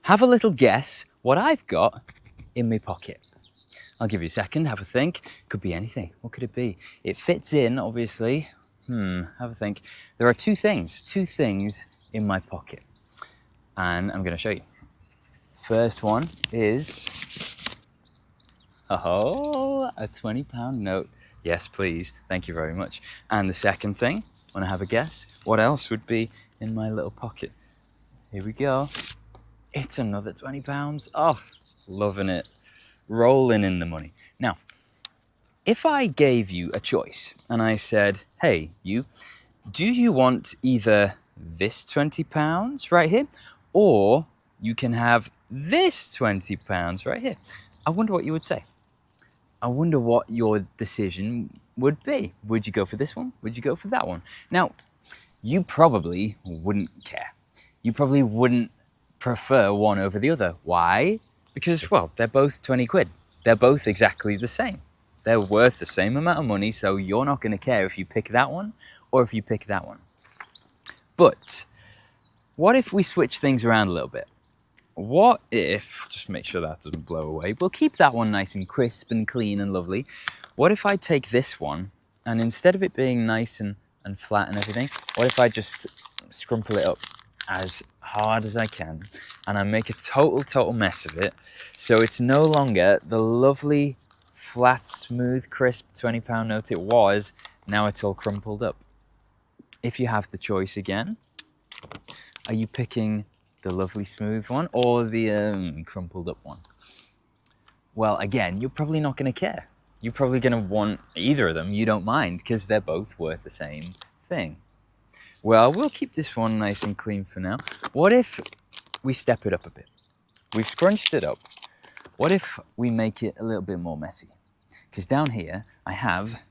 Have a little guess what I've got in my pocket. I'll give you a second, have a think. Could be anything. What could it be? It fits in, obviously. Have a think. There are two things in my pocket. And I'm going to show you. First one is, a £20 note. Yes, please. Thank you very much. And the second thing, want to have a guess? What else would be in my little pocket? Here we go. It's another £20. Oh, loving it. Rolling in the money. Now, if I gave you a choice and I said, hey, do you want either this £20 right here, or you can have this £20 right here? I wonder what you would say. I wonder what your decision would be. Would you go for this one? Would you go for that one? Now, you probably wouldn't care. You probably wouldn't prefer one over the other. Why? Because, well, they're both 20 quid. They're both exactly the same. They're worth the same amount of money, so you're not going to care if you pick that one or if you pick that one. But what if we switch things around a little bit? What if, just make sure that doesn't blow away, we'll keep that one nice and crisp and clean and lovely. What if I take this one, and instead of it being nice and flat and everything, what if I just scrumple it up as hard as I can, and I make a total mess of it, so it's no longer the lovely, flat, smooth, crisp £20 note it was. Now it's all crumpled up. If you have the choice again, are you picking the lovely smooth one or the crumpled up one? Well, again, you're probably not going to care. You're probably going to want either of them. You don't mind because they're both worth the same thing. Well, we'll keep this one nice and clean for now. What if we step it up a bit? We've scrunched it up. What if we make it a little bit more messy? Because down here, I have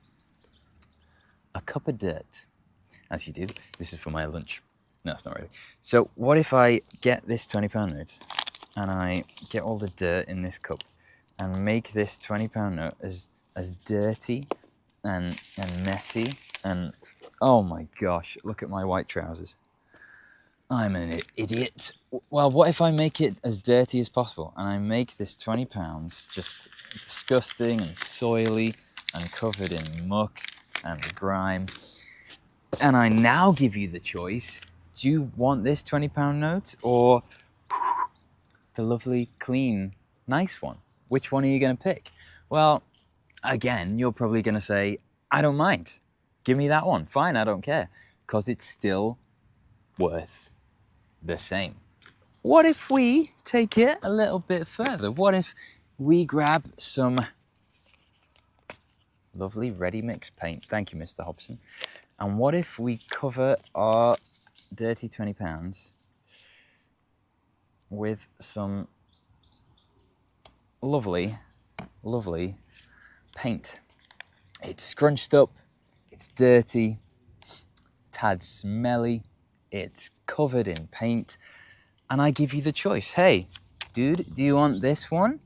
a cup of dirt. As you do, this is for my lunch. No, it's not really. So what if I get this £20 note and I get all the dirt in this cup and make this £20 note as dirty and messy and, oh my gosh, look at my white trousers. I'm an idiot. Well, what if I make it as dirty as possible and I make this £20 just disgusting and soily and covered in muck and grime, and I now give you the choice. Do you want this £20 note or the lovely, clean, nice one? Which one are you going to pick? Well, again, you're probably going to say, I don't mind. Give me that one. Fine, I don't care. Because it's still worth the same. What if we take it a little bit further? What if we grab some lovely ready-mix paint? Thank you, Mr. Hobson. And what if we cover our dirty £20 with some lovely paint? It's scrunched up, it's dirty, tad smelly, it's covered in paint, and I give you the choice. Hey, dude, do you want this one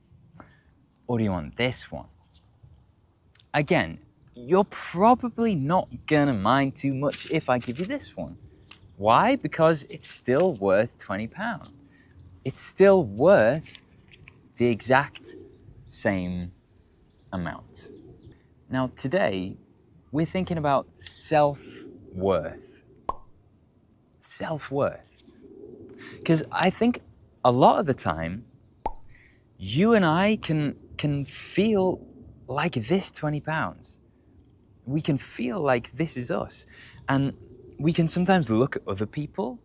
or do you want this one? Again, you're probably not gonna mind too much if I give you this one. Why? Because it's still worth £20. It's still worth the exact same amount. Now today, we're thinking about self-worth. Self-worth. Because I think a lot of the time, you and I can feel like this £20. We can feel like this is us. And we can sometimes look at other people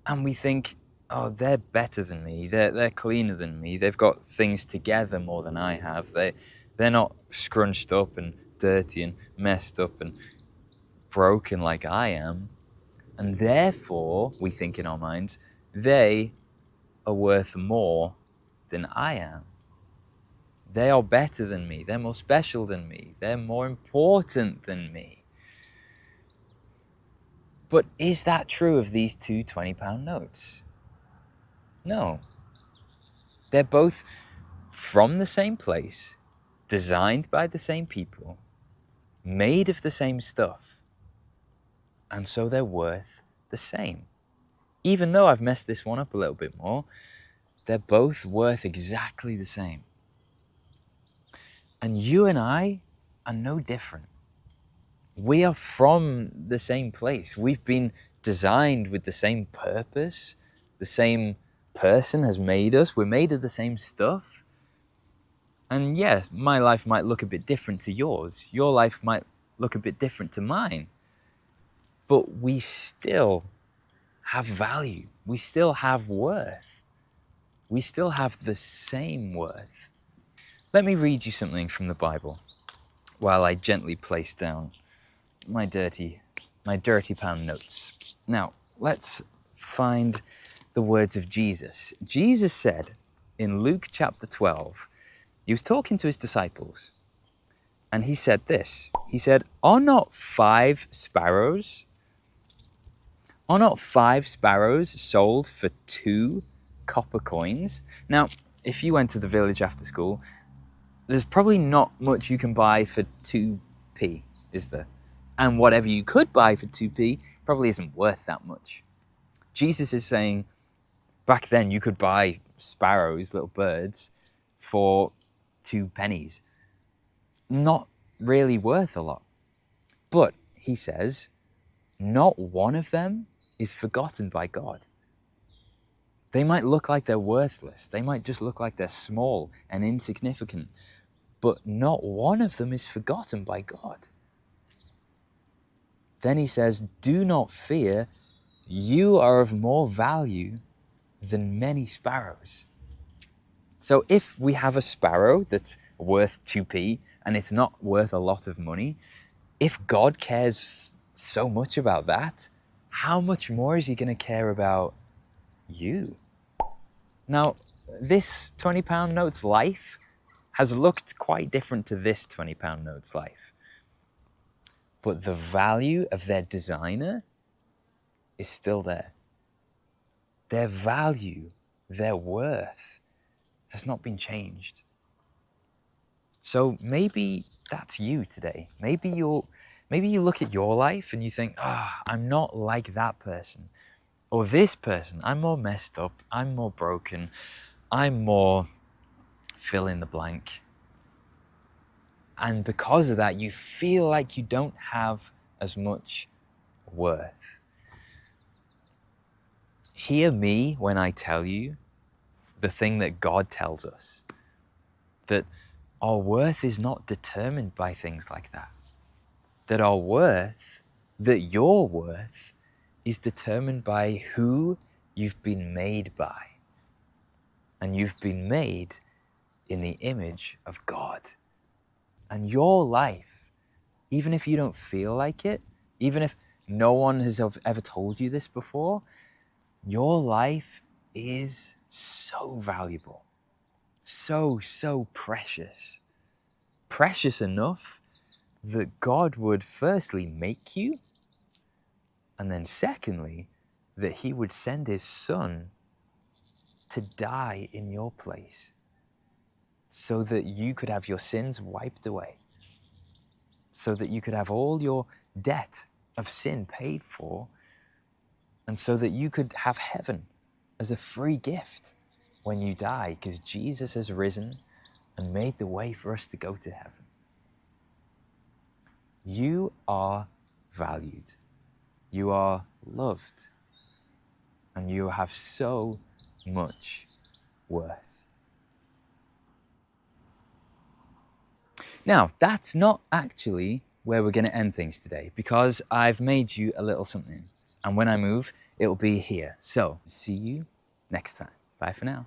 and we think, oh, they're better than me. They're cleaner than me. They've got things together more than I have. They're not scrunched up and dirty and messed up and broken like I am. And therefore, we think in our minds, they are worth more than I am. They are better than me. They're more special than me. They're more important than me. But is that true of these two £20 notes? No. They're both from the same place, designed by the same people, made of the same stuff, and so they're worth the same. Even though I've messed this one up a little bit more, They're both worth exactly the same. And you and I are no different. We are from the same place. We've been designed with the same purpose. The same person has made us. We're made of the same stuff. And yes, my life might look a bit different to yours. Your life might look a bit different to mine. But we still have value. We still have worth. We still have the same worth. Let me read you something from the Bible while I gently place down my dirty pound notes. Now, let's find the words of Jesus. Jesus said in Luke chapter 12, he was talking to his disciples, and he said this. He said, Are not five sparrows sold for 2 copper coins? Now, if you went to the village after school, there's probably not much you can buy for 2p, is there? And whatever you could buy for 2p probably isn't worth that much. Jesus is saying, back then you could buy sparrows, little birds, for 2 pennies. Not really worth a lot. But, he says, not one of them is forgotten by God. They might look like they're worthless. They might just look like they're small and insignificant. But not one of them is forgotten by God. Then he says, do not fear, you are of more value than many sparrows. So if we have a sparrow that's worth 2p and it's not worth a lot of money, if God cares so much about that, how much more is he going to care about you? Now, this £20 note's life has looked quite different to this £20 note's life. But the value of their designer is still there. Their value, their worth has not been changed. So maybe that's you today. Maybe you look at your life and you think, I'm not like that person. Or this person, I'm more messed up, I'm more broken, I'm more fill in the blank. And because of that, you feel like you don't have as much worth. Hear me when I tell you the thing that God tells us, that our worth is not determined by things like that. That your worth is determined by who you've been made by. And you've been made in the image of God. And your life, even if you don't feel like it, even if no one has ever told you this before, your life is so valuable, so precious. Precious enough that God would firstly make you, and then secondly, that he would send his son to die in your place so that you could have your sins wiped away, so that you could have all your debt of sin paid for, and so that you could have heaven as a free gift when you die, because Jesus has risen and made the way for us to go to heaven. You are valued. You are loved. And you have so much worth. Now, that's not actually where we're going to end things today, because I've made you a little something. And when I move, it'll be here. So, see you next time. Bye for now.